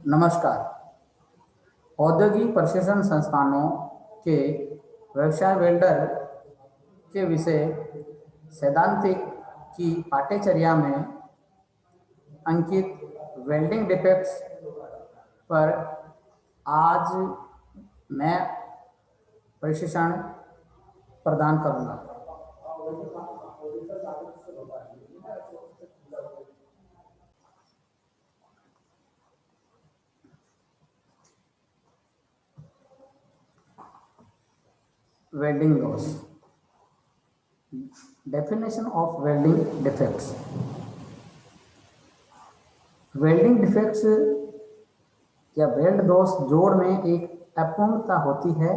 नमस्कार। औद्योगिक प्रशिक्षण संस्थानों के व्यवसाय वेल्डर के विषय सैद्धांतिक की पाठ्यचर्या में अंकित वेल्डिंग डिफेक्ट्स पर आज मैं प्रशिक्षण प्रदान करूंगा। Welding loss. Definition of welding defects. Welding defects या वेल्ड दोष जोड़ में एक अपूर्णता होती है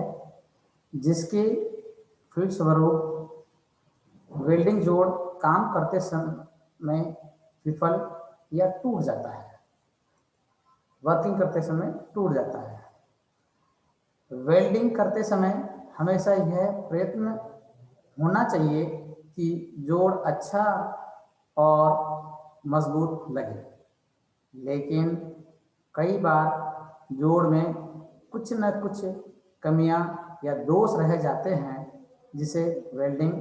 जिसके फलस्वरूप वेल्डिंग जोड़ काम करते समय विफल या टूट जाता है, वर्किंग करते समय टूट जाता है। वेल्डिंग करते समय हमेशा यह प्रयत्न होना चाहिए कि जोड़ अच्छा और मजबूत लगे, लेकिन कई बार जोड़ में कुछ न कुछ कमियां या दोष रह जाते हैं जिसे वेल्डिंग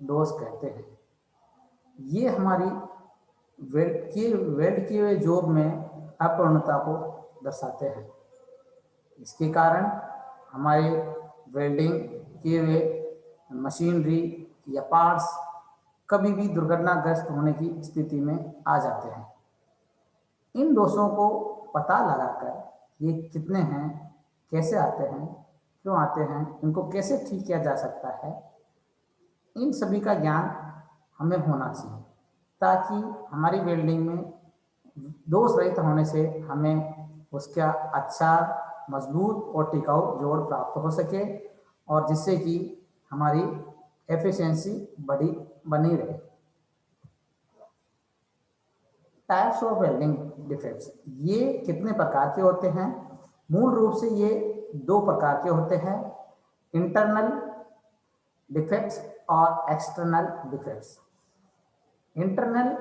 दोष कहते हैं। ये हमारी वेल्ड किए हुए जॉब में अपूर्णता को दर्शाते हैं। इसके कारण हमारे वेल्डिंग किए हुए मशीनरी या पार्ट्स कभी भी दुर्घटनाग्रस्त होने की स्थिति में आ जाते हैं। इन दोषों को पता लगाकर ये कितने हैं, कैसे आते हैं, क्यों आते हैं, इनको कैसे ठीक किया जा सकता है, इन सभी का ज्ञान हमें होना चाहिए ताकि हमारी वेल्डिंग में दोष रहित होने से हमें उसका अच्छा, मजबूत और टिकाऊ जोड़ प्राप्त हो सके और जिससे कि हमारी एफिशिएंसी बनी रहे। टाइप्स ऑफ वेल्डिंग डिफेक्ट्स, ये कितने प्रकार के होते हैं? मूल रूप से ये दो प्रकार के होते हैं, इंटरनल डिफेक्ट्स और एक्सटर्नल डिफेक्ट्स। इंटरनल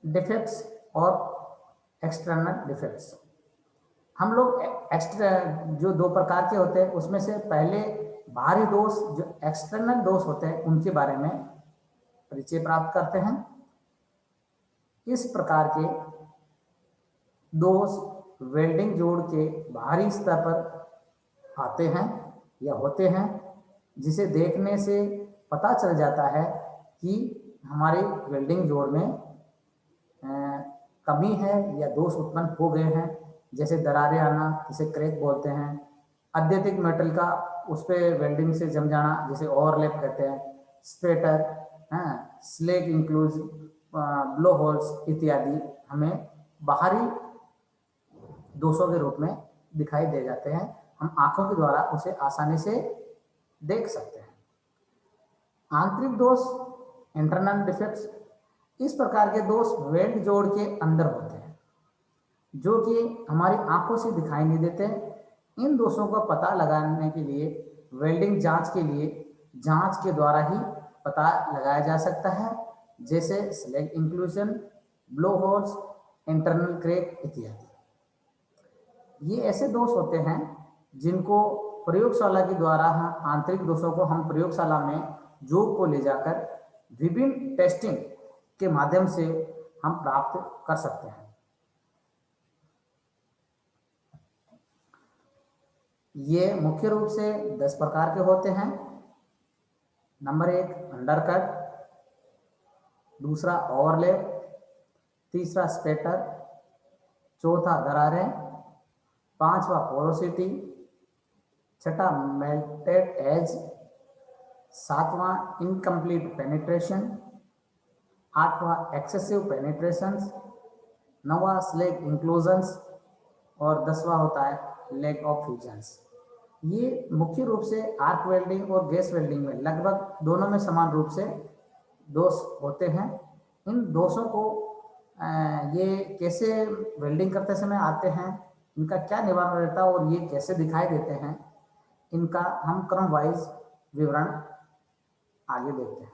डिफेक्ट्स और एक्सटर्नल डिफेक्ट्स, हम लोग जो दो प्रकार के होते हैं उसमें से पहले बाहरी दोष जो एक्सटर्नल दोष होते हैं उनके बारे में परिचय प्राप्त करते हैं। इस प्रकार के दोष वेल्डिंग जोड़ के बाहरी स्तर पर आते हैं या होते हैं, जिसे देखने से पता चल जाता है कि हमारे वेल्डिंग जोड़ में कमी है या दोष उत्पन्न हो गए हैं, जैसे दरारें आना, जिसे क्रैक बोलते हैं, अत्यधिक मेटल का उस पर वेल्डिंग से जम जाना जिसे ओवरलैप कहते हैं, स्पेटर, स्लेग इंक्लूज, ब्लो होल्स इत्यादि हमें बाहरी दोषों के रूप में दिखाई दे जाते हैं। हम आंखों के द्वारा उसे आसानी से देख सकते हैं। आंतरिक दोष, इंटरनल डिफेक्ट्स, इस प्रकार के दोष वेल्ड जोड़ के अंदर होते हैं जो कि हमारी आंखों से दिखाई नहीं देते। इन दोषों का पता लगाने के लिए वेल्डिंग जांच के द्वारा ही पता लगाया जा सकता है, जैसे slag inclusion, blow holes, internal crack इत्यादि। ये ऐसे दोष होते हैं जिनको प्रयोगशाला के द्वारा आंतरिक दोषों को हम प्रयोगशाला में जोड़ को ले जाकर विभिन्न टेस्टिंग के माध्यम से हम प्राप्त कर सकते हैं। ये मुख्य रूप से 10 प्रकार के होते हैं। नंबर 1 अंडरकट, दूसरा ओवरलैप, तीसरा स्पेटर, चौथा दरारें, पांचवा पोरोसिटी, छठा मेल्टेड एज, सातवां इनकम्प्लीट पेनिट्रेशन, आठवां एक्सेसिव पेनिट्रेशंस, नौवां स्लैग इंक्लूजन्स और 10वां होता है लैक ऑफ फ्यूजन्स। ये मुख्य रूप से आर्क वेल्डिंग और गैस वेल्डिंग में लगभग दोनों में समान रूप से दोष होते हैं। इन दोषों को ये कैसे वेल्डिंग करते समय आते हैं, इनका क्या निवारण रहता है और ये कैसे दिखाई देते हैं, इनका हम क्रम वाइज विवरण आगे देखते हैं।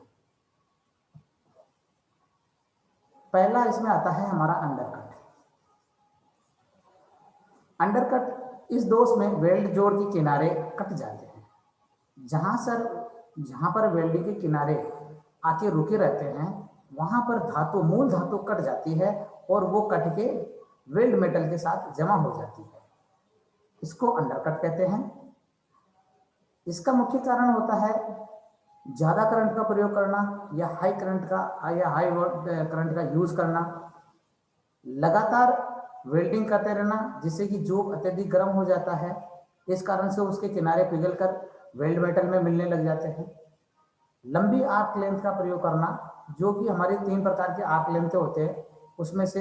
पहला इसमें आता है हमारा अंडरकट। अंडरकट इस दोष में वेल्ड जोड़ के किनारे कट जाते हैं। जहां पर वेल्डिंग के किनारे आके रुके रहते हैं वहां पर धातु, मूल धातु कट जाती है और वो कट के वेल्ड मेटल के साथ जमा हो जाती है। इसको अंडरकट कहते हैं। इसका मुख्य कारण होता है ज्यादा करंट का प्रयोग करना या हाई वोल्ट करंट का यूज करना, लगातार वेल्डिंग करते रहना जिससे कि जोब अत्यधिक गर्म हो जाता है। इस कारण से उसके किनारे पिघलकर वेल्ड मेटल में मिलने लग जाते हैं। लंबी आर्क लेंथ का प्रयोग करना, जो कि हमारे 3 प्रकार के आर्क लेंथ होते हैं, उसमें से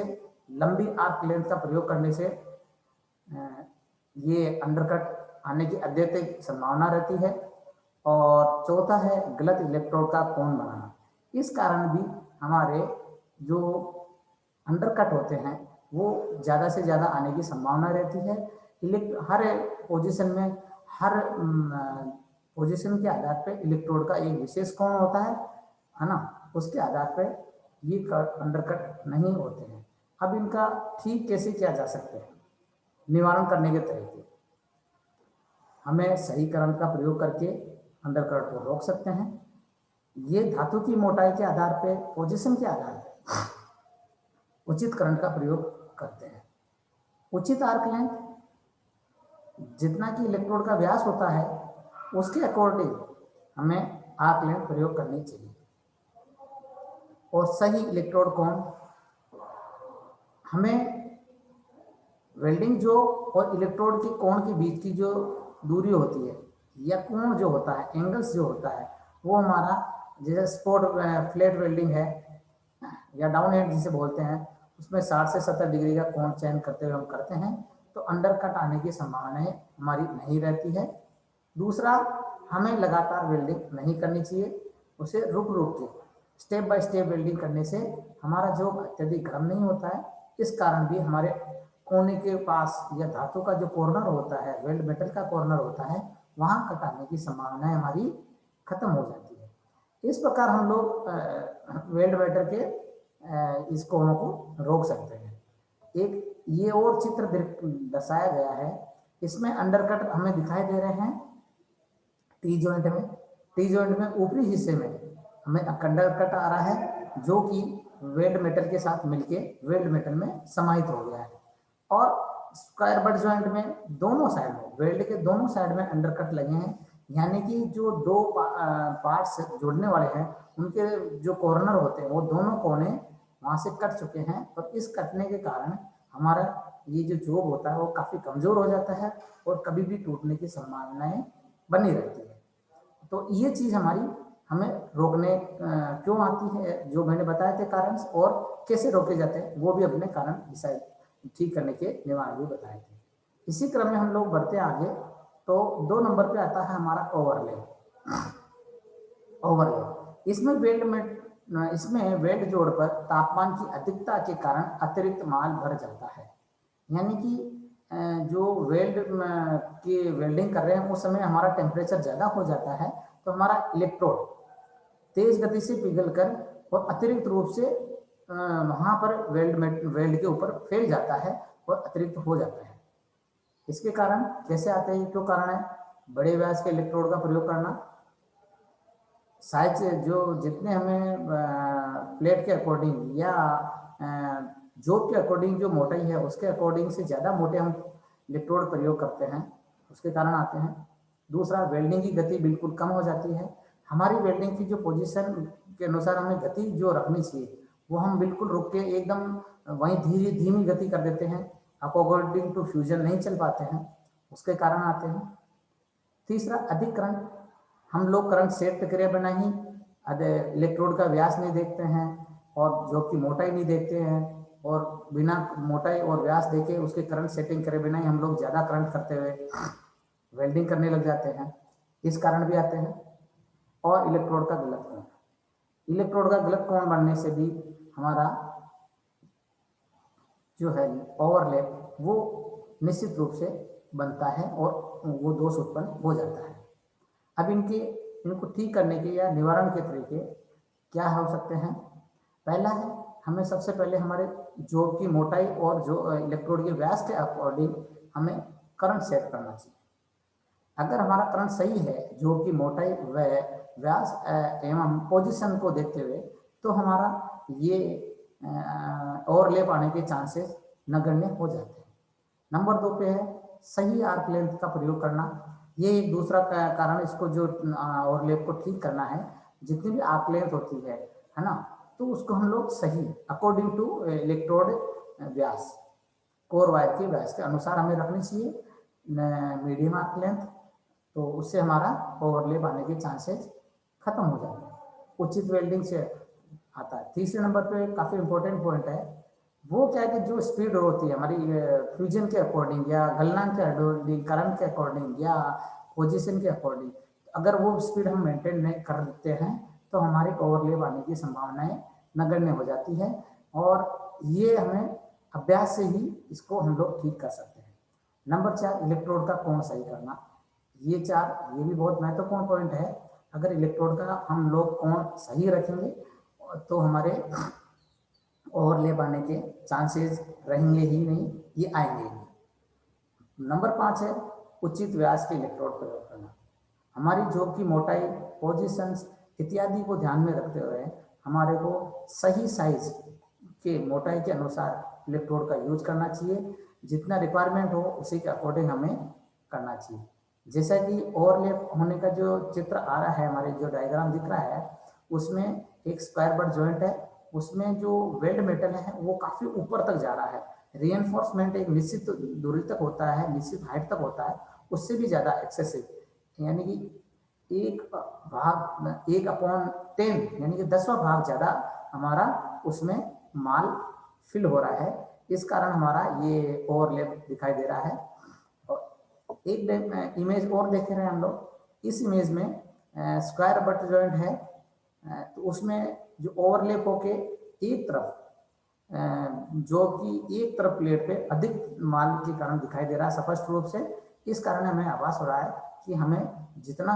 लंबी आर्क लेंथ का प्रयोग करने से ये अंडरकट आने की अत्यधिक संभावना रहती है। और चौथा है गलत इलेक्ट्रोड का कोण बनाना। इस कारण भी हमारे जो अंडरकट होते हैं वो ज़्यादा से ज़्यादा आने की संभावना रहती है। हर पोजीशन में, हर पोजीशन के आधार पे इलेक्ट्रोड का एक विशेष कोण होता है ना, उसके आधार पे ये अंडरकट नहीं होते हैं। अब इनका ठीक कैसे किया जा सकता है, निवारण करने के तरीके, हमें सही करंट का प्रयोग करके अंडरकट को रोक सकते हैं। ये धातु की मोटाई के आधार पे, पोजीशन के आधार पे उचित करंट का प्रयोग करते हैं। उचित आर्क लेंथ, जितना कि इलेक्ट्रोड का व्यास होता है उसके अकॉर्डिंग हमें आर्क लेंथ प्रयोग करनी चाहिए। और सही इलेक्ट्रोड कोण, हमें वेल्डिंग जो और इलेक्ट्रोड के कोण के बीच की जो दूरी होती है या कोण जो होता है, एंगल्स जो होता है, वो हमारा जैसे फ्लैट वेल्डिंग है या डाउन हैंड जिसे बोलते हैं, उसमें 60 से 70 डिग्री का कोण चयन करते हुए हम करते हैं तो अंडरकट आने की संभावनाएं हमारी नहीं रहती है। दूसरा, हमें लगातार वेल्डिंग नहीं करनी चाहिए, उसे रुक रुक के स्टेप बाय स्टेप वेल्डिंग करने से हमारा जॉब अत्यधिक गर्म नहीं होता है। इस कारण भी हमारे कोने के पास या धातु का जो कॉर्नर होता है, वेल्ड मेटल का कॉर्नर होता है, वहां कटाने की संभावनाएं हमारी खत्म हो जाती है। इस प्रकार हम लोग वेल्ड मेटल के इस कोनों को रोक सकते हैं। एक ये और चित्र दर्शाया गया है, इसमें अंडरकट हमें दिखाई दे रहे हैं टी जॉइंट में ऊपरी हिस्से में हमें अंडरकट आ रहा है जो कि वेल्ड मेटल के साथ मिलके वेल्ड मेटल में समाहित हो गया है। और स्क्वायर बट जॉइंट में दोनों साइड में, वेल्ड के दोनों साइड में अंडरकट लगे हैं, यानी कि जो दो पार्ट्स जोड़ने वाले हैं उनके जो कॉर्नर होते हैं वो दोनों कोने वहां से कट चुके हैं। और इस कटने के कारण हमारा ये जो जॉब होता है वो काफी कमजोर हो जाता है और कभी भी टूटने की संभावनाएं बनी रहती है। तो ये चीज हमें रोकने क्यों आती है, जो मैंने बताए थे कारण, और कैसे रोके जाते हैं वो भी अपने कारण डिसाइड ठीक करने के निवारण भी बताए थे। इसी क्रम में हम लोग बढ़ते आगे तो 2 नंबर पे आता है हमारा ओवरलैप। इसमें वेल्ड जोड़ पर तापमान की अधिकता के कारण अतिरिक्त माल भर जाता है। यानी कि जो वेल्ड की वेल्डिंग कर रहे हैं उस समय हमारा टेम्परेचर ज़्यादा हो जाता है तो हमारा इलेक्ट्रोड तेज गति से पिघलकर और अतिरिक्त रूप से वहां पर वेल्ड के ऊपर फैल जाता है और अतिरिक्त हो जाता है। इसके कारण कैसे आते हैं, क्यों कारण है? बड़े व्यास के इलेक्ट्रोड का प्रयोग करना, साइज जो जितने हमें प्लेट के अकॉर्डिंग या जोब के अकॉर्डिंग जो मोटाई है उसके अकॉर्डिंग से ज़्यादा मोटे हम इलेक्ट्रोड प्रयोग करते हैं, उसके कारण आते हैं। दूसरा, वेल्डिंग की गति बिल्कुल कम हो जाती है। हमारी वेल्डिंग की जो पोजीशन के अनुसार हमें गति जो रखनी चाहिए वो हम बिल्कुल रुक के एकदम वहीं धीमी गति कर देते हैं, अकॉर्डिंग टू फ्यूजन नहीं चल पाते हैं, उसके कारण आते हैं। तीसरा, अधिक करंट, हम लोग करंट सेट प्रक्रिया बिना ही इलेक्ट्रोड का व्यास नहीं देखते हैं और जॉब की मोटाई नहीं देखते हैं, और बिना मोटाई और व्यास देखे उसके करंट सेटिंग करे बिना ही हम लोग ज़्यादा करंट करते हुए वेल्डिंग करने लग जाते हैं, इस कारण भी आते हैं। और इलेक्ट्रोड का गलत कोण बनने से भी हमारा जो है ओवरलैप वो निश्चित रूप से बनता है और वो दोष उत्पन्न हो जाता है। अब इनको ठीक करने के या निवारण के तरीके क्या हो सकते हैं? पहला है हमें सबसे पहले हमारे जोब की मोटाई और जो इलेक्ट्रोड के व्यास के अकॉर्डिंग हमें करंट सेट करना चाहिए। अगर हमारा करंट सही है जोब की मोटाई व व्यास एवं पोजीशन को देखते हुए, तो हमारा ये ओवरलैप आने के चांसेस नगण्य हो जाते हैं। नंबर 2 पे है सही आर्क लेंथ का प्रयोग करना। ये एक दूसरा कारण, इसको जो ओवरलैप को ठीक करना है, जितनी भी आर्क लेंथ होती है ना, तो उसको हम लोग सही अकॉर्डिंग टू इलेक्ट्रोड व्यास, कोर वायर के व्यास के अनुसार हमें रखनी चाहिए मीडियम आर्क लेंथ, तो उससे हमारा ओवरलैप आने के चांसेस खत्म हो जाते हैं। उचित वेल्डिंग से आता है। तीसरे नंबर पे काफ़ी इंपॉर्टेंट पॉइंट है, वो क्या है कि जो स्पीड होती है हमारी फ्यूजन के अकॉर्डिंग या गलनांक के अकॉर्डिंग, करंट के अकॉर्डिंग या पोजीशन के अकॉर्डिंग, अगर वो स्पीड हम मेंटेन नहीं करते हैं तो हमारी ओवरलैप आने की संभावनाएं नगण्य हो जाती है, और ये हमें अभ्यास से ही इसको हम लोग ठीक कर सकते हैं। नंबर 4 इलेक्ट्रोड का कोण सही करना। ये भी बहुत महत्वपूर्ण पॉइंट है। अगर इलेक्ट्रोड का हम लोग कोण सही रखेंगे तो हमारे ओवरलैप आने के चांसेस रहेंगे ही नहीं, ये आएंगे ही नहीं। नंबर 5 है उचित व्यास के इलेक्ट्रोड प्रयोग करना। हमारी जॉब की मोटाई, पोजीशंस इत्यादि को ध्यान में रखते हुए हमारे को सही साइज के मोटाई के अनुसार इलेक्ट्रोड का यूज करना चाहिए। जितना रिक्वायरमेंट हो उसी के अकॉर्डिंग हमें करना चाहिए। जैसा कि ओवरलैप होने का जो चित्र आ रहा है, हमारे जो डायग्राम दिख रहा है, उसमें एक स्क्वायर बट जॉइंट है, उसमें जो वेल्ड मेटल है वो काफ़ी ऊपर तक जा रहा है। रीएनफोर्समेंट एक निश्चित दूरी तक होता है, निश्चित हाइट तक होता है, उससे भी ज़्यादा एक्सेसिव, यानी कि 1/10 यानी कि 10वां भाग ज़्यादा हमारा उसमें माल फिल हो रहा है। इस कारण हमारा ये ओवरलैप दिखाई दे रहा है। और एक इमेज और देख रहे हैं हम लोग। इस इमेज में स्क्वायर बट जॉइंट है, तो उसमें जो ओवरलैप होके एक तरफ जो कि एक तरफ प्लेट पे अधिक माल के कारण दिखाई दे रहा है स्पष्ट रूप से। इस कारण हमें आभास हो रहा है कि हमें जितना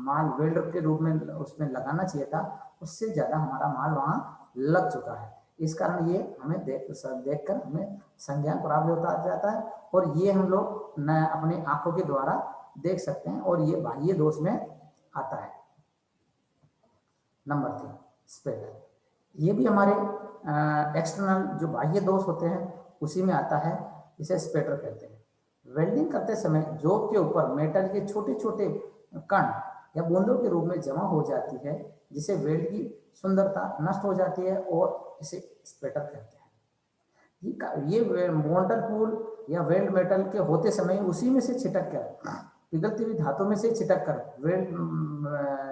माल वेल्डर के रूप में उसमें लगाना चाहिए था, उससे ज़्यादा हमारा माल वहाँ लग चुका है। इस कारण ये हमें देखकर हमें संज्ञान प्राप्त होता जाता है, और ये हम लोग न अपनी आंखों के द्वारा देख सकते हैं, और ये बाह्य दोष में आता है। नंबर 3 स्पेटर। ये भी हमारे एक्सटर्नल जो बाह्य दोष होते हैं उसी में आता है, इसे स्पेटर कहते हैं। वेल्डिंग करते समय जॉब के ऊपर मेटल के छोटे छोटे कण या बूंदों के रूप में जमा हो जाती है, जिसे वेल्ड की सुंदरता नष्ट हो जाती है, और इसे स्पेटर कहते हैं। ये मोल्डर पूल या वेल्ड मेटल के होते समय उसी में से छिटक कर, पिघलती हुई धातु में से छिटक कर वेल्ड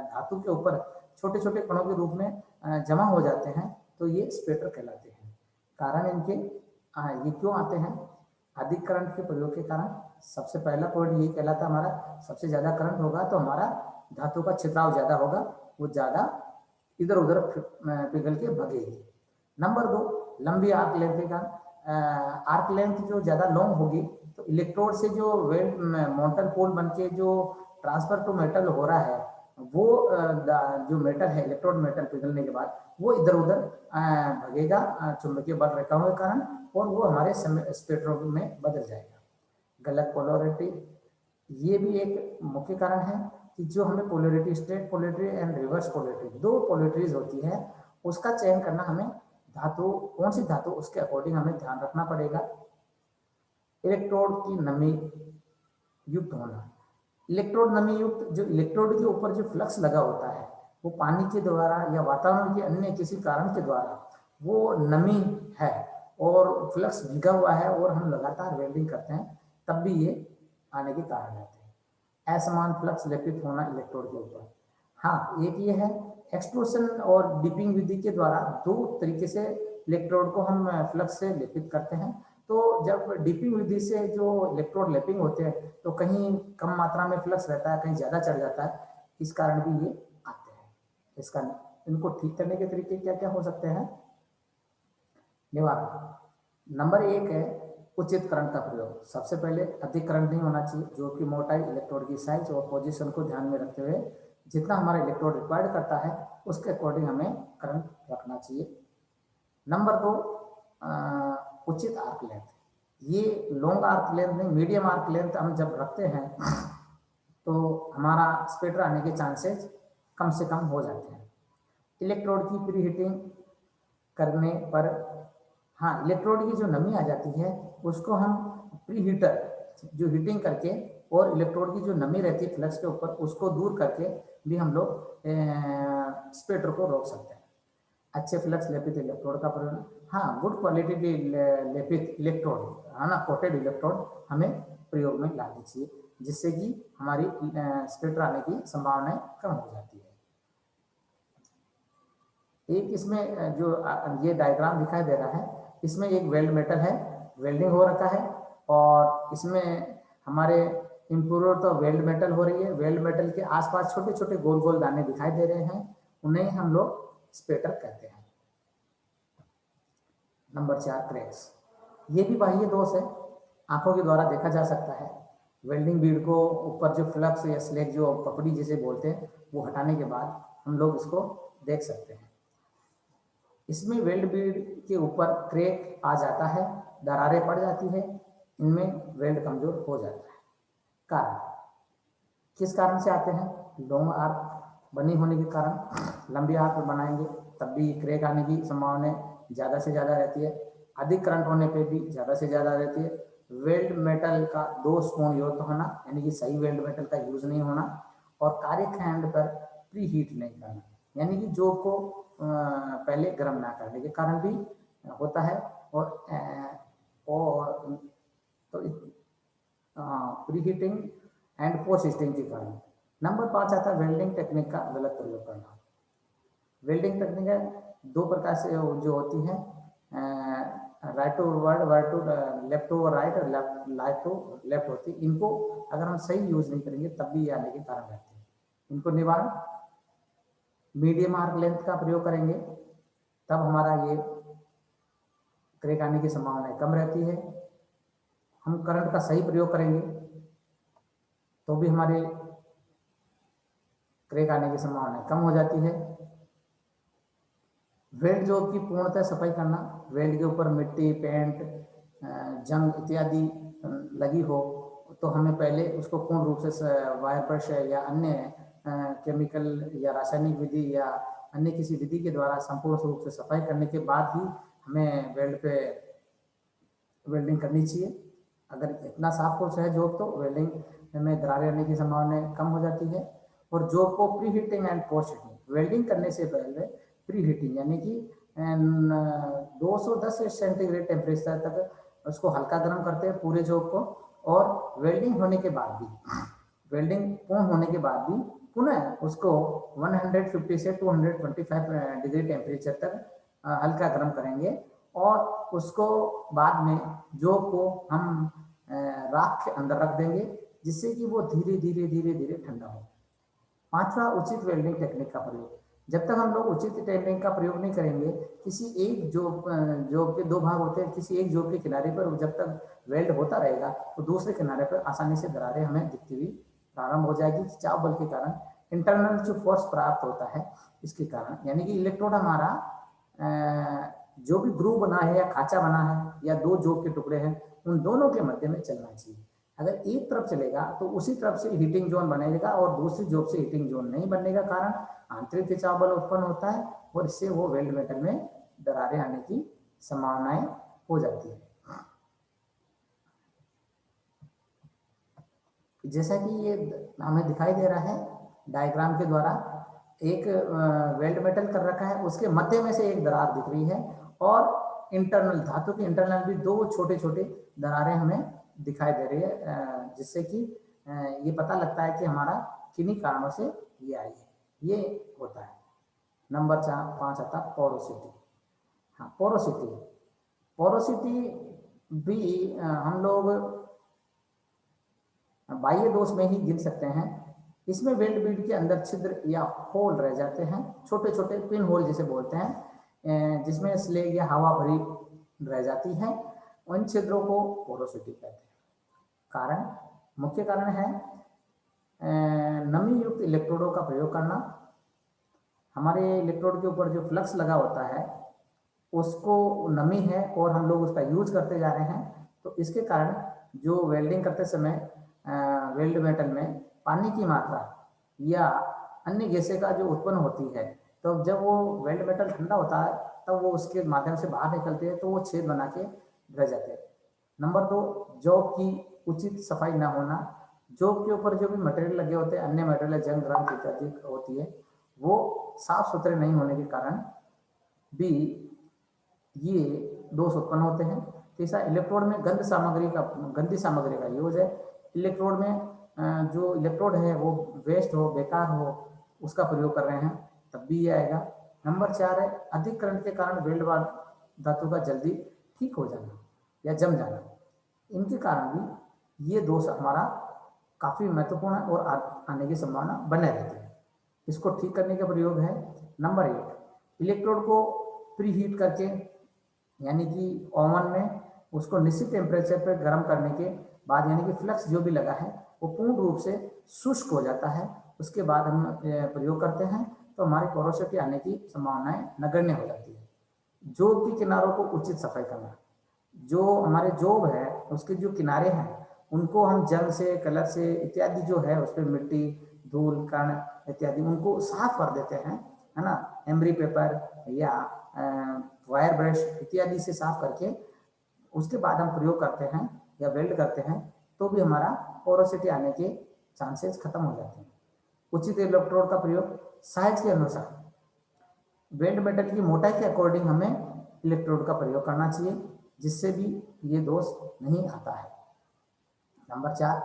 धातु के ऊपर छोटे छोटे कणों के रूप में जमा हो जाते हैं, तो ये स्पेटर कहलाते हैं। कारण इनके ये क्यों आते हैं? अधिक करंट के प्रयोग के कारण। सबसे पहला पॉइंट यही कहलाता है हमारा, सबसे ज़्यादा करंट होगा तो हमारा धातु का छिद्राव ज़्यादा होगा, वो ज़्यादा इधर उधर पिघल के भगेगी। नंबर 2 लंबी आर्क लेंथ के कारण। आर्क लेंथ जो ज़्यादा लॉन्ग होगी तो इलेक्ट्रोड से जो वेल्ड मोल्टन पोल बन के जो ट्रांसफर टू मेटल हो रहा है, वो जो मेटल है, इलेक्ट्रोड मेटल पिघलने के बाद वो इधर उधर भगेगा चुंबकीय बल रेखाओं के कारण, और वो हमारे स्पेक्ट्रो में बदल जाएगा। गलत पोलैरिटी, ये भी एक मुख्य कारण है कि जो हमें polarity, straight polarity and reverse polarity, 2 polarities होती है, उसका चयन करना हमें धातु, कौन सी धातु, उसके अकॉर्डिंग हमें ध्यान रखना पड़ेगा। इलेक्ट्रोड की नमी युक्त होना। इलेक्ट्रोड नमी युक्त, जो इलेक्ट्रोड के ऊपर जो फ्लक्स लगा होता है वो पानी के द्वारा या वातावरण के अन्य किसी कारण के द्वारा वो नमी है और फ्लक्स भीगा हुआ है और हम लगातार वेल्डिंग करते हैं, तब भी ये आने के कारण रहते हैं। असमान फ्लक्स लेपित होना इलेक्ट्रोड के ऊपर। हाँ, एक ये है एक्सट्रूशन और डिपिंग विधि के द्वारा 2 तरीके से इलेक्ट्रोड को हम फ्लक्स से लेपित करते हैं। तो जब डिपिंग विधि से जो इलेक्ट्रोड लेपिंग होते हैं तो कहीं कम मात्रा में फ्लक्स रहता है, कहीं ज़्यादा चढ़ जाता है, इस कारण भी ये आते हैं। इसका इनको ठीक करने के तरीके क्या क्या हो सकते हैं? निवारण। नंबर 1 है उचित करंट का प्रयोग। सबसे पहले अधिक करंट नहीं होना चाहिए, जो कि मोटाई, इलेक्ट्रोड की साइज और पोजीशन को ध्यान में रखते हुए जितना हमारा इलेक्ट्रोड रिक्वायर्ड करता है उसके अकॉर्डिंग हमें करंट रखना चाहिए। नंबर 2, उचित आर्क लेंथ। ये लॉन्ग आर्क लेंथ नहीं, मीडियम आर्क लेंथ हम जब रखते हैं तो हमारा स्पेटर आने के चांसेस कम से कम हो जाते हैं। इलेक्ट्रोड की प्री हीटिंग करने पर, हाँ, इलेक्ट्रोड की जो नमी आ जाती है उसको हम प्री हीटर जो हीटिंग करके और इलेक्ट्रोड की जो नमी रहती है फ्लक्स के ऊपर उसको दूर करके भी हम लोग स्पेटर को रोक सकते हैं। अच्छे फ्लक्स लेपित इलेक्ट्रोड का प्रयोग, हाँ, गुड क्वालिटी की लेपित इलेक्ट्रोड, है ना, कोटेड इलेक्ट्रोड हमें प्रयोग में लानी चाहिए, जिससे कि हमारी स्पेटर आने की संभावनाएं कम हो जाती है। एक इसमें जो ये डायग्राम दिखाई दे रहा है, इसमें एक वेल्ड मेटल है, वेल्डिंग हो रखा है, और इसमें हमारे इम्प्रूवर तो वेल्ड मेटल हो रही है। वेल्ड मेटल के आसपास छोटे छोटे गोल गोल दाने दिखाई दे रहे हैं, उन्हें हम लोग स्पेटर कहते हैं। Number 4, cracks. ये भी बाह्य दोष है, आंखों के द्वारा देखा जा सकता है। वेल्डिंग बीड को ऊपर जो फ्लक्स या स्लैग जो पपड़ी जिसे बोलते हैं वो हटाने के बाद हम लोग इसको देख सकते हैं। इसमें वेल्ड बीड के ऊपर क्रैक आ जाता है, दरारें पड़ जाती है, इनमें वेल्ड कमजोर हो जाता है। कारण किस कारण से आते हैं? लॉन्ग आर्क बनी होने के कारण। लंबी आर्क बनाएंगे तब भी क्रैक आने की संभावना ज़्यादा से ज़्यादा रहती है। अधिक करंट होने पे भी ज़्यादा से ज़्यादा रहती है। वेल्ड मेटल का दोषपूर्ण युक्त होना, यानी कि सही वेल्ड मेटल का यूज नहीं होना, और कार्यखंड पर प्री हीट नहीं करना, यानी कि जो को पहले गर्म ना करने के कारण भी होता है। और तो pre heating and post heating के कारण। नंबर 5 आता है वेल्डिंग टेक्निक का गलत प्रयोग करना। वेल्डिंग टेक्निक है दो प्रकार से जो होती है, right to word to left to right और राइट टू लेफ्ट होती है। इनको अगर हम सही यूज नहीं करेंगे तब भी ये आने के कारण रहते हैं। इनको निवारण मीडियम आर्क लेंथ का प्रयोग करेंगे, तब हमारा ये क्रैक आने की संभावना कम रहती है। हम करंट का सही प्रयोग करेंगे तो भी हमारे क्रैक आने की संभावना कम हो जाती है। वेल्ड जॉब की पूर्णतः सफाई करना, वेल्ड के ऊपर मिट्टी, पेंट, जंग इत्यादि लगी हो तो हमें पहले उसको पूर्ण रूप से वायर ब्रश या अन्य केमिकल या रासायनिक विधि या अन्य किसी विधि के द्वारा संपूर्ण रूप से सफाई करने के बाद ही हमें वेल्ड पे वेल्डिंग करनी चाहिए। अगर इतना साफ कोर्स है जॉब तो वेल्डिंग में दरारें आने की संभावना कम हो जाती है। और जॉब को pre heating and post heating, welding करने से पहले प्री हीटिंग यानी कि 210 सेंटीग्रेड टेम्परेचर तक उसको हल्का गर्म करते हैं पूरे जॉब को, और वेल्डिंग होने के बाद भी, वेल्डिंग पूर्ण होने के बाद भी पुनः उसको 150 से 225 डिग्री टेम्परेचर तक हल्का गर्म करेंगे, और उसको बाद में जॉब को हम राख के अंदर रख देंगे, जिससे कि वो धीरे धीरे धीरे धीरे ठंडा हो। 5वां, उचित वेल्डिंग टेक्निक का प्रयोग। जब तक हम लोग उचित टेक्निक का प्रयोग नहीं करेंगे, किसी एक जॉब के दो भाग होते हैं, किसी एक जॉब के किनारे पर जब तक वेल्ड होता रहेगा तो दूसरे किनारे पर आसानी से दरारें हमें दिखती हुई प्रारंभ हो जाएगी, खिंचाव बल के कारण, इंटरनल जो फोर्स प्राप्त होता है इसके कारण। यानी कि इलेक्ट्रोड हमारा जो भी ग्रूव बना है या खांचा बना है या दो जॉब के टुकड़े हैं, उन दोनों के मध्य में चलना चाहिए। अगर एक तरफ चलेगा तो उसी तरफ से हीटिंग जोन बनेगा, और दूसरी जॉब से हीटिंग जोन नहीं बनने का कारण आंतरिक खिंचाव बल उत्पन्न होता है, और इससे वो वेल्ड मेटल में दरारें आने की संभावनाएं हो जाती है। जैसा कि ये हमें दिखाई दे रहा है डायग्राम के द्वारा, एक वेल्ड मेटल कर रखा है, उसके मध्य में से एक दरार दिख रही है, और इंटरनल धातु के इंटरनल भी दो छोटे छोटे दरारें हमें दिखाई दे रही है, जिससे कि ये पता लगता है कि हमारा किन्हीं कारणों से ये आई है, ये होता है। नंबर 5 आता पोरोसिटी। हाँ, पोरोसिटी, पोरोसिटी भी हम लोग बाह्य दोष में ही गिन सकते हैं। इसमें वेल्ड बीड के अंदर छिद्र या होल रह जाते हैं, छोटे छोटे पिन होल जिसे बोलते हैं, जिसमें स्लेग या हवा भरी रह जाती है, उन छिद्रों को पोरोसिटी कहते हैं। कारण, मुख्य कारण है नमी युक्त इलेक्ट्रोडों का प्रयोग करना। हमारे इलेक्ट्रोड के ऊपर जो फ्लक्स लगा होता है उसको नमी है और हम लोग उसका यूज करते जा रहे हैं, तो इसके कारण जो वेल्डिंग करते समय वेल्ड मेटल में पानी की मात्रा या अन्य गैसें का जो उत्पन्न होती है, तो जब वो वेल्ड मेटल ठंडा होता है तब वो उसके माध्यम से बाहर निकलती है, तो वो छेद बना के रह जाते हैं। नंबर 2, जॉब की उचित सफाई ना होना। जॉब के ऊपर जो भी मटेरियल लगे होते हैं, अन्य मटेरियल जंग रंग इत्यादि होती है, वो साफ सुथरे नहीं होने के कारण भी ये दोष उत्पन्न होते हैं। तीसरा, इलेक्ट्रोड में गंदी सामग्री का यूज है। इलेक्ट्रोड में जो इलेक्ट्रोड है वो वेस्ट हो, बेकार हो, उसका प्रयोग कर रहे हैं, तब भी ये आएगा। नंबर 4 है, अधिक करंट के कारण वेल्ड धातु का जल्दी ठीक हो जाना या जम जाना। इनके कारण भी ये दोष हमारा काफ़ी महत्वपूर्ण है और आने की संभावना बने रहती है। इसको ठीक करने का प्रयोग है। नंबर 1, इलेक्ट्रोड को प्री हीट करके, यानी कि ओवन में उसको निश्चित टेम्परेचर पर गर्म करने के बाद, यानी कि फ्लक्स जो भी लगा है वो पूर्ण रूप से शुष्क हो जाता है, उसके बाद हम प्रयोग करते हैं, तो हमारी पोरोसिटी आने की संभावनाएं नगण्य हो जाती है। जॉब के किनारों को उचित सफाई करना। जो हमारे जॉब है उसके जो किनारे हैं उनको हम जंग से, कलर से इत्यादि जो है उस पर मिट्टी, धूल, कण इत्यादि उनको साफ कर देते हैं, है ना, एमरी पेपर या वायर ब्रश इत्यादि से साफ करके उसके बाद हम प्रयोग करते हैं या वेल्ड करते हैं, तो भी हमारा पोरोसिटी आने के चांसेस खत्म हो जाते हैं। उचित इलेक्ट्रोड का प्रयोग साइज के अनुसार, वेल्ड मेटल की मोटाई के अकॉर्डिंग हमें इलेक्ट्रोड का प्रयोग करना चाहिए, जिससे भी ये दोष नहीं आता है। नंबर 4,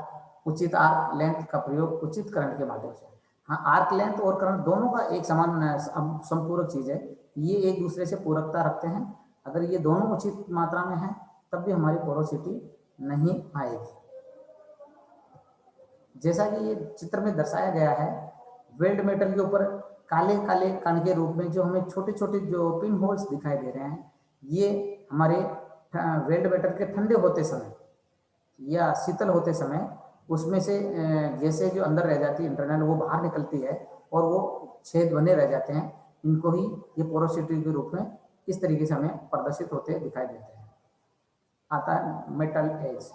उचित आर्क लेंथ का प्रयोग उचित करंट के माध्यम से। हाँ, आर्क लेंथ और करंट दोनों का एक समान संपूरक चीज है, ये एक दूसरे से पूरकता रखते हैं। अगर ये दोनों उचित मात्रा में है तब भी हमारी पोरोसिटी नहीं आएगी। जैसा कि ये चित्र में दर्शाया गया है, वेल्ड मेटल के ऊपर काले काले कण के रूप में जो हमें छोटे छोटे जो पिन होल्स दिखाई दे रहे हैं, ये हमारे वेल्ड मेटल के ठंडे होते समय या शीतल होते समय उसमें से गैसें जो अंदर रह जाती है इंटरनल, वो बाहर निकलती है और वो छेद बने रह जाते हैं। इनको ही ये पोरोसिटी के रूप में इस तरीके से हमें प्रदर्शित होते दिखाई देते हैं। आता है metal edge.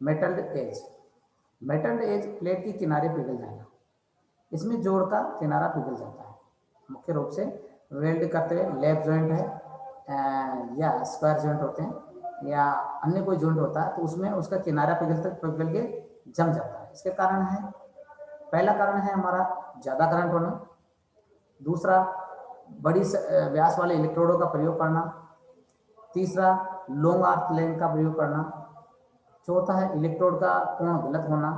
Melted edge, melted edge plate की किनारे पिघल जाना। इसमें जोड़ का किनारा पिघल जाता है। मुख्य रूप से वेल्ड करते हुए लैप जॉइंट है या स्क्वायर जॉइंट होते हैं या अन्य कोई जॉइंट होता है, तो उसमें उसका किनारा पिघल के जम जाता है। इसके कारण है, पहला कारण है हमारा ज़्यादा करंट होना। दूसरा, बड़ी व्यास वाले इलेक्ट्रोडों का प्रयोग करना। तीसरा, लॉन्ग आर्क लेंथ का प्रयोग करना। चौथा है इलेक्ट्रोड का कोण गलत होना।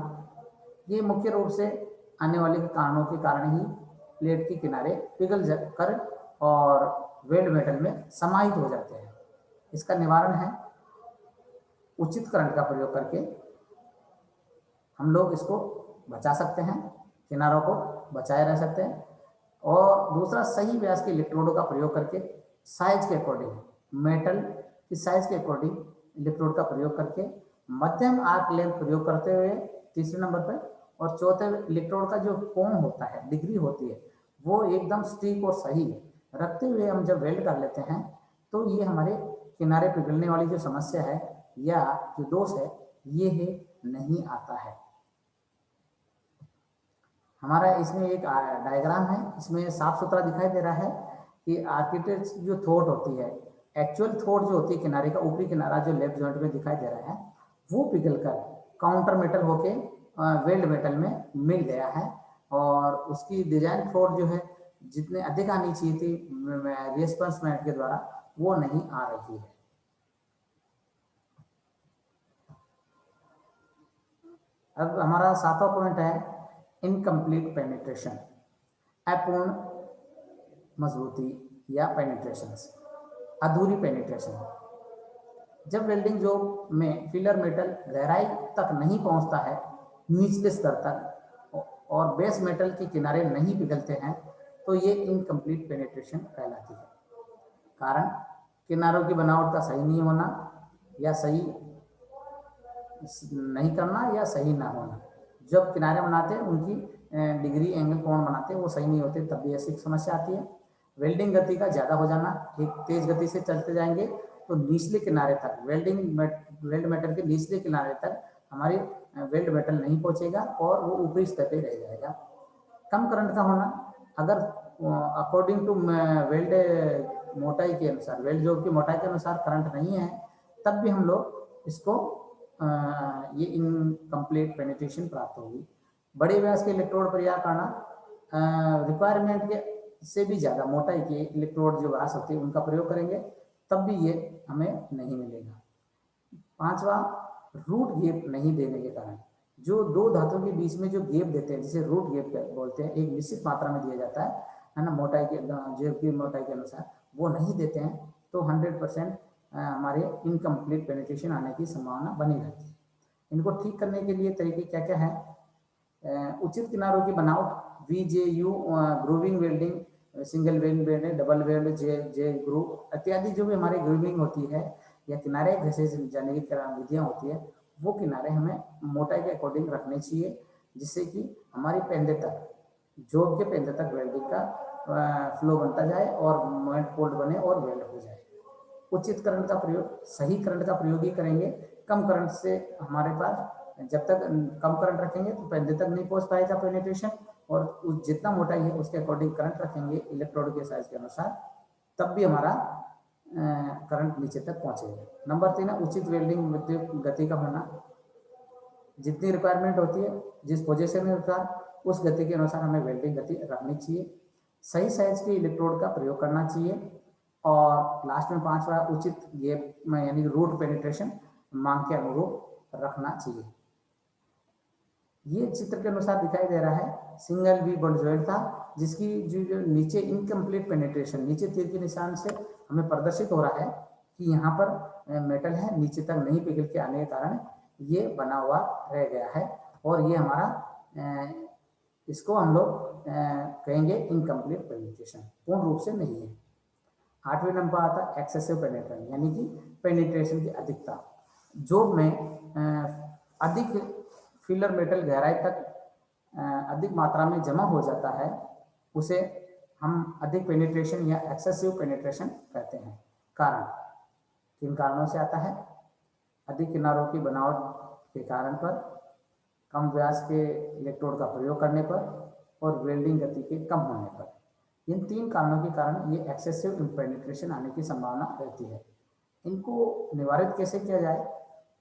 ये मुख्य रूप से आने वाले कारणों के कारण ही प्लेट के किनारे पिघल कर और वेल्ड मेटल में समाहित हो जाते हैं। इसका निवारण है उचित करंट का प्रयोग करके हम लोग इसको बचा सकते हैं, किनारों को बचाए रह सकते हैं। और दूसरा, सही व्यास के इलेक्ट्रोडों का प्रयोग करके साइज के अकॉर्डिंग, मेटल की साइज के अकॉर्डिंग इलेक्ट्रोड का प्रयोग करके मध्यम आर्क लेंथ प्रयोग करते हुए तीसरे नंबर पर, और चौथे इलेक्ट्रोड का जो कोण होता है, डिग्री होती है, वो एकदम सटीक और सही रखते हुए हम जब वेल्ड कर लेते हैं, तो ये हमारे किनारे पिघलने वाली जो समस्या है या जो दोष है, ये है नहीं आता है। हमारा इसमें एक डायग्राम है, इसमें साफ सुथरा दिखाई दे रहा है कि आर्किटेक्ट जो थ्रोट होती है, एक्चुअल थ्रोट जो होती है किनारे का ऊपरी किनारा जो लेफ्ट जॉइंट में दिखाई दे रहा है, वो पिघलकर काउंटर मेटल होके वेल्ड मेटल में मिल गया है, और उसकी डिजाइन थ्रोट जो है जितने अधिक आनी चाहिए थी रिस्पॉन्समेंट के द्वारा, वो नहीं आ रही है। अब हमारा 7वां पॉइंट है इनकम्प्लीट पेनिट्रेशन, अपूर्ण मजबूती या पेनिट्रेशन, अधूरी पेनिट्रेशन। जब वेल्डिंग जॉब में फिलर मेटल गहराई तक नहीं पहुंचता है, निचले स्तर तक, और बेस मेटल के किनारे नहीं पिघलते हैं, तो ये इनकम्प्लीट पेनिट्रेशन कहलाती है। कारण, किनारों की बनावट का सही नहीं होना या सही नहीं करना या सही ना होना। जब किनारे बनाते हैं उनकी डिग्री, एंगल, कोण बनाते हैं वो सही नहीं होते, तब भी ऐसी समस्या आती है। वेल्डिंग गति का ज़्यादा हो जाना, एक तेज गति से चलते जाएंगे तो निचले किनारे तक वेल्ड मेटल के निचले किनारे तक हमारी वेल्ड मेटल नहीं पहुंचेगा और वो ऊपरी स्तर पे रह जाएगा। कम करंट का होना, अगर अकॉर्डिंग टू वेल्ड मोटाई के अनुसार, वेल्ड जॉब की मोटाई के अनुसार करंट नहीं है, तब भी हम लोग इसको ये इनकम्प्लीट पेनिट्रेशन प्राप्त होगी। बड़े व्यास के इलेक्ट्रोड प्रयोग करना, रिक्वायरमेंट के से भी ज़्यादा मोटाई के इलेक्ट्रोड जो व्यास होती है उनका प्रयोग करेंगे, तब भी ये हमें नहीं मिलेगा। पांचवा, रूट गैप नहीं देने के कारण, जो दो धातुओं के बीच में जो गैप देते हैं जिसे रूट गैप बोलते हैं, एक निश्चित मात्रा में दिया जाता है ना, मोटाई के जेब की मोटाई के अनुसार, वो नहीं देते हैं तो 100% हमारे इनकम्प्लीट पेनिट्रेशन आने की संभावना बनी रहती है। इनको ठीक करने के लिए तरीके क्या क्या है? उचित किनारों की बनावट, VJU grooving welding, single weld, double weld, J groove इत्यादि जो भी हमारी ग्रूविंग होती है या किनारे घसे जाने की विधियाँ होती है, वो किनारे हमें मोटाई के अकॉर्डिंग रखने चाहिए, जिससे कि हमारी पेंदे तक, जॉब के पेंदे तक वेल्डिंग का फ्लो बनता जाए और मोमेंट फोल्ड बने और वेल्ड हो जाए। उचित करंट का प्रयोग, सही करंट का प्रयोग ही करेंगे। कम करंट से हमारे पास, जब तक कम करंट रखेंगे तो पेंदे तक नहीं पहुंच पाएगा पेनिट्रेशन, और जितना मोटाई है उसके अकॉर्डिंग करंट रखेंगे इलेक्ट्रोड के साइज के अनुसार, तब भी हमारा करंट नीचे तक पहुंचेगा। नंबर 3 है उचित वेल्डिंग गति का होना। जितनी रिक्वायरमेंट होती है, जिस पोजीशन के अनुसार, उस गति के अनुसार हमें वेल्डिंग गति रखनी चाहिए। सही साइज के इलेक्ट्रोड का प्रयोग करना चाहिए। और लास्ट में 5वां, उचित गैप में यानी रूट पेनिट्रेशन मांग के अनुरूप रखना चाहिए। ये चित्र के अनुसार दिखाई दे रहा है सिंगल वी बॉन्ड जॉइंट था, जिसकी जो नीचे इनकम्प्लीट पेनिट्रेशन, नीचे तीर के निशान से हमें प्रदर्शित हो रहा है कि यहाँ पर मेटल है, नीचे तक नहीं पिघल के आने के कारण ये बना हुआ रह गया है, और ये हमारा इसको हम लोग कहेंगे इनकम्प्लीट पेनिट्रेशन, पूर्ण रूप से नहीं है। 8वें नंबर आता है एक्सेसिव पेनिट्रेशन, यानी कि पेनिट्रेशन की अधिकता। जॉब में अधिक फिलर मेटल गहराई तक अधिक मात्रा में जमा हो जाता है, उसे हम अधिक पेनिट्रेशन या एक्सेसिव पेनिट्रेशन कहते हैं। कारण, किन कारणों से आता है? अधिक किनारों की बनावट के कारण पर, कम व्यास के इलेक्ट्रोड का प्रयोग करने पर, और वेल्डिंग गति के कम होने पर। इन 3 कारणों के कारण ये एक्सेसिव पेनिट्रेशन आने की संभावना रहती है। इनको निवारित कैसे किया जाए?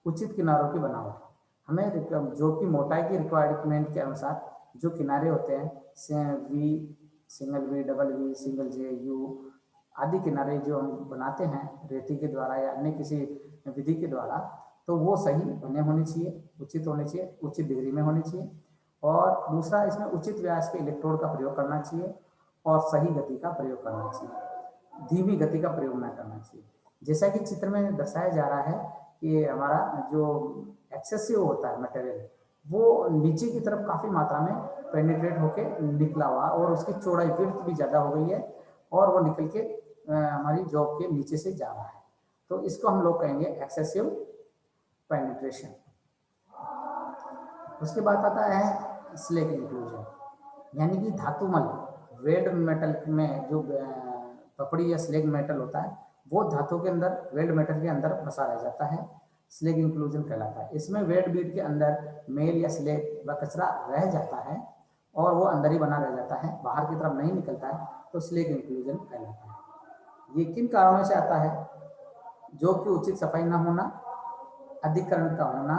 उचित किनारों की बनावट, हमें जो कि मोटाई की रिक्वायरमेंट के अनुसार जो किनारे होते हैं, V, single V, double V, single J, U आदि किनारे जो हम बनाते हैं रेती के द्वारा या अन्य किसी विधि के द्वारा, तो वो सही बने होने चाहिए, उचित होने चाहिए, उचित डिग्री में होने चाहिए। और दूसरा, इसमें उचित व्यास के इलेक्ट्रोड का प्रयोग करना चाहिए और सही गति का प्रयोग करना चाहिए, धीमी गति का प्रयोग न करना चाहिए। जैसा कि चित्र में दर्शाया जा रहा है कि हमारा जो एक्सेसिव होता है मटेरियल, वो नीचे की तरफ काफ़ी मात्रा में पेनिट्रेट होके निकला हुआ, और उसकी चौड़ाई विड्थ भी ज़्यादा हो गई है, और वो निकल के हमारी जॉब के नीचे से जा रहा है, तो इसको हम लोग कहेंगे एक्सेसिव पेनिट्रेशन। उसके बाद आता है स्लैग इंक्लूजन, यानी कि धातुमल, वेल्ड मेटल में जो पपड़ी या स्लैग मेटल होता है, वो धातु के अंदर, वेल्ड मेटल के अंदर फंसा रह जाता है, स्लैग इंक्लूजन कहलाता है। इसमें वेल्ड बीड के अंदर मेल या स्लैग व कचरा रह जाता है और वो अंदर ही बना रह जाता है, बाहर की तरफ नहीं निकलता है, तो स्लैग इंक्लूजन कहलाता है। ये किन कारणों से आता है? जो कि उचित सफाई न होना, अधिक करंट का होना,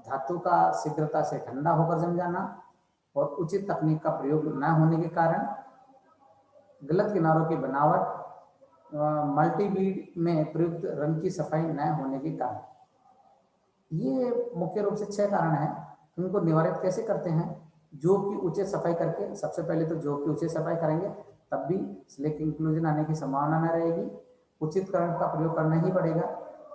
धातु का शीघ्रता से ठंडा होकर जम जाना, और उचित तकनीक का प्रयोग न होने के कारण, गलत किनारों की बनावट, मल्टी बीड में प्रयुक्त रंग की सफाई न होने के कारण। ये मुख्य रूप से 6 कारण हैं। इनको निवारित कैसे करते हैं? जॉब की उचित सफाई करके, सबसे पहले तो जॉब की उचित सफाई करेंगे, तब भी स्लैग इंक्लूजन आने की संभावना न रहेगी। उचित करंट का प्रयोग करना ही पड़ेगा,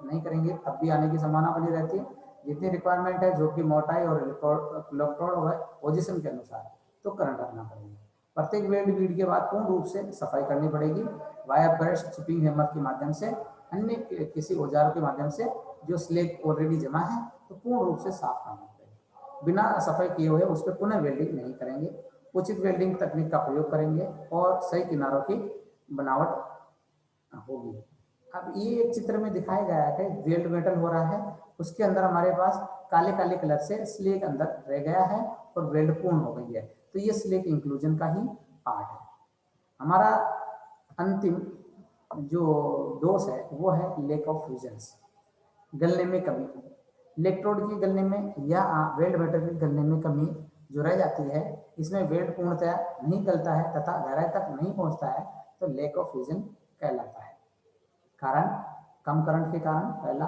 नहीं करेंगे तब भी आने की संभावना बनी रहती है। जितनी रिक्वायरमेंट है, जो कि मोटाई और इलेक्ट्रोड पोजिशन के अनुसार, तो करंट रखना पड़ेगा। प्रत्येक वेल्ड बीड के बाद पूर्ण रूप से सफाई करनी पड़ेगी, वायर ब्रश, चिपिंग हैमर के माध्यम से, अन्य किसी औजारों के माध्यम से। जो स्लैग ऑलरेडी जमा है तो पूर्ण रूप से साफ करना पड़ेगा। बिना सफाई किए हुए उस पर पुनः वेल्डिंग नहीं करेंगे, उचित वेल्डिंग तकनीक का प्रयोग करेंगे और सही किनारों की बनावट होगी। अब ये एक चित्र में दिखाया गया है, वेल्ड मेटल हो रहा है, उसके अंदर हमारे पास काले काले कलर से स्लेक अंदर रह गया है और वेल्ड पूर्ण हो गई है। तो ये स्लेक इंक्लूजन का ही पार्ट है। हमारा अंतिम जो दोष है वो है लेक ऑफ फ्यूजन्स, गलने में कमी। इलेक्ट्रोड की गलने में या वेल्ड मेटल की गलने में कमी जो रह जाती है, इसमें वेल्ड पूर्णतया नहीं गलता है तथा गहराई तक नहीं पहुंचता है, तो लेक ऑफ फ्यूजन कहलाता है। कारण कम करंट के कारण पहला,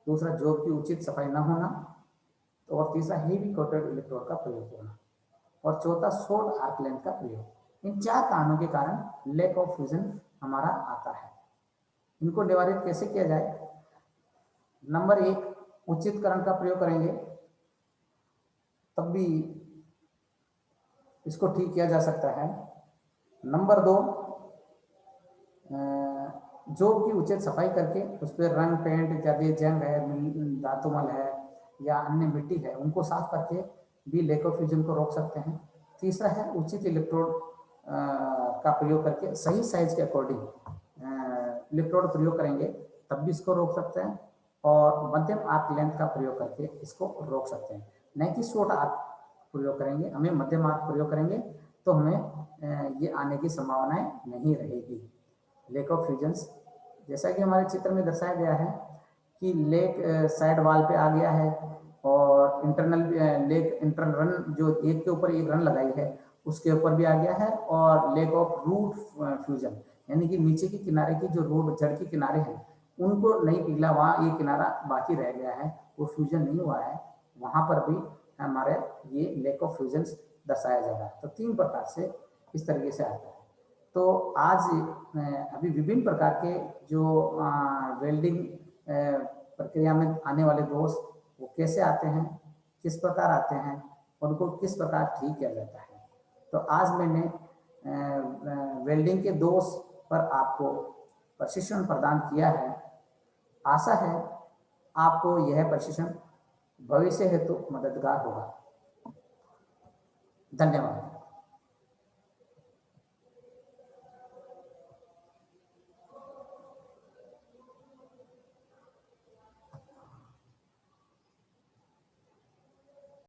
दूसरा जॉब की उचित सफाई न होना, तो और तीसरा हेवी कोटेड इलेक्ट्रोड का प्रयोग होना, और चौथा शॉर्ट आर्क लेंथ का प्रयोग। इन 4 कारणों के कारण लेक ऑफ फ्यूजन हमारा आता है। इनको निवारित कैसे किया जाए? नंबर 1, उचित करंट का प्रयोग करेंगे तब भी इसको ठीक किया जा सकता है। नंबर 2, जॉब की उचित सफाई करके उस पर रंग पेंट इत्यादि, जंग है, धातुमल है या अन्य मिट्टी है, उनको साफ करके भी लेक ऑफ फ्यूजन को रोक सकते हैं। तीसरा है उचित इलेक्ट्रोड का प्रयोग करके सही साइज के अकॉर्डिंग इलेक्ट्रोड प्रयोग करेंगे तब भी इसको रोक सकते हैं, और मध्यम आर्क लेंथ का प्रयोग करके इसको रोक सकते हैं। नहीं कि शॉर्ट आर्क प्रयोग करेंगे, हमें मध्यम आर्क प्रयोग करेंगे तो हमें ये आने की संभावनाएं नहीं रहेगी। लेक ऑफ फ्यूजन्स जैसा कि हमारे चित्र में दर्शाया गया है कि लेक साइड वाल पे आ गया है, और इंटरनल लेक इंटरनल रन जो एक के ऊपर एक रन लगाई है उसके ऊपर भी आ गया है, और लेक ऑफ रूट फ्यूजन यानी कि नीचे के किनारे की जो रूट जड़ के किनारे हैं उनको नहीं पिघला, वहाँ ये किनारा बाकी रह गया है, वो फ्यूजन नहीं हुआ है, वहाँ पर भी हमारे ये लेक ऑफ फ्यूजन्स दर्शाया जा रहा है। तो 3 प्रकार से इस तरीके से आता है। तो आज अभी विभिन्न प्रकार के जो वेल्डिंग प्रक्रिया में आने वाले दोष वो कैसे आते हैं, किस प्रकार आते हैं, उनको किस प्रकार ठीक किया जाता है। तो आज मैंने वेल्डिंग के दोष पर आपको प्रशिक्षण प्रदान किया है। आशा है आपको यह प्रशिक्षण भविष्य हेतु मददगार होगा। धन्यवाद।